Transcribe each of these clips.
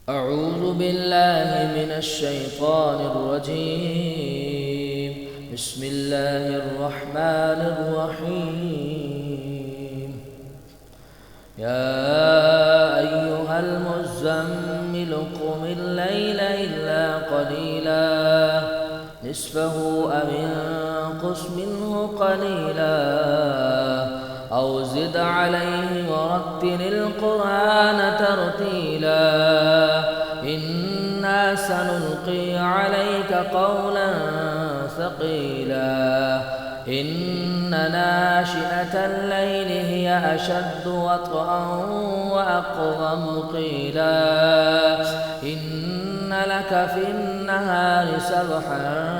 أعوذ بالله من الشيطان الرجيم. بسم الله الرحمن الرحيم. يا أيها المزمل قم الليل إلا قليلا نصفه أو انقص منه قليلا أو زد عليه ورتل القرآن ترتيلا إنا سنلقي عليك قولا ثقيلا إن ناشئة الليل هي أشد وطئا وأقوم قيلا إن لك في النهار سبحا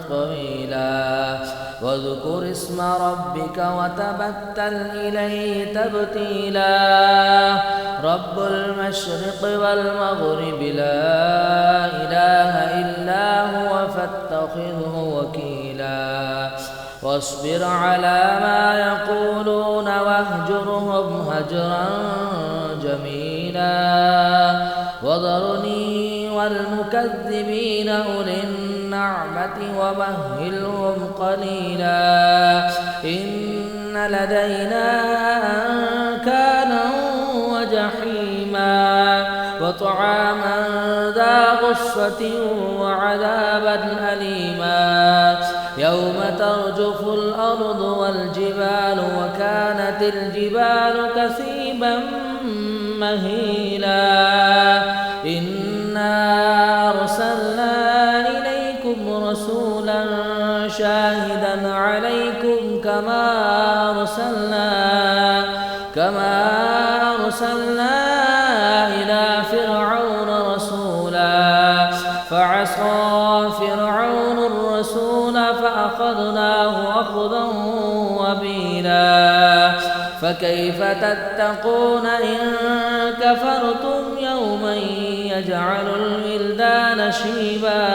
طويلا واذكر اسم ربك وتبتل إليه تبتيلا رب المشرق والمغرب لا إله إلا هو فاتخذه وكيلا واصبر على ما يقولون واهجرهم هجرا جميلا وذرني والمكذبين أولي النعمة ومهلهم قليلا إن لدينا أنكالا وجحيما وطعاما ذا غصة وعذابا أليما يوم ترجف الأرض والجبال وكانت الجبال كثيبا مهيلا إنا أرسلنا إليكم رسولا شاهدا عليكم كما أرسلنا إلى فرعون رسولا فعصى فرعون الرسول فأخذناه أخذا وبيلا فكيف تتقون إن كفرتم يوما يجعل الولدان شيبا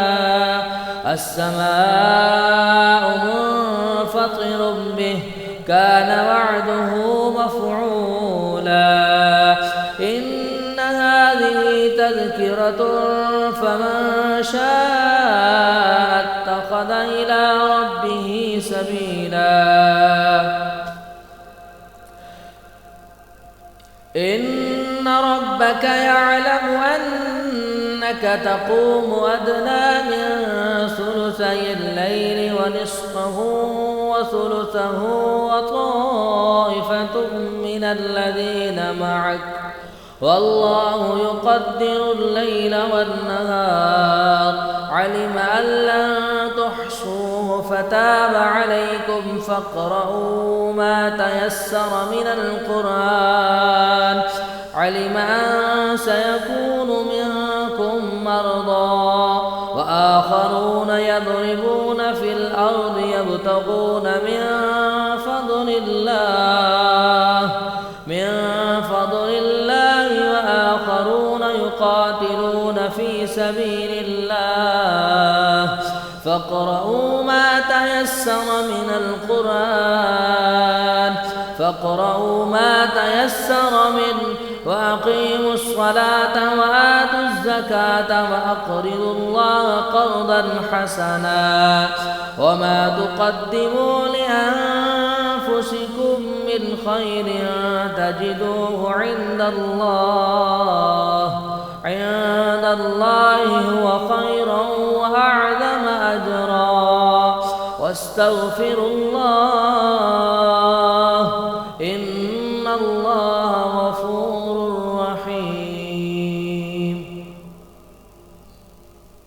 السماء منفطر به كان وعده مفعولا إن هذه تذكرة فمن شاء اتخذ إلى ربه سبيلا إن ربك يعلم أنك تقوم أدنى من ثلثي الليل ونصفه وثلثه وطائفة من الذين معك والله يقدر الليل والنهار علم أن لن تحصوه فتاب عليكم فاقرؤوا ما تيسر من القرآن علم أن سيكون منكم مرضى وآخرون يضربون في الأرض يبتغون من فضل الله وآخرون يقاتلون في سبيل الله فاقرؤوا ما تيسر منه وأقيموا الصلاة وآتوا الزكاة وأقرضوا الله قرضا حسنا وما تقدموا لأنفسكم من خير تجدوه عند الله هو خيرا وأعظم أجرا واستغفروا الله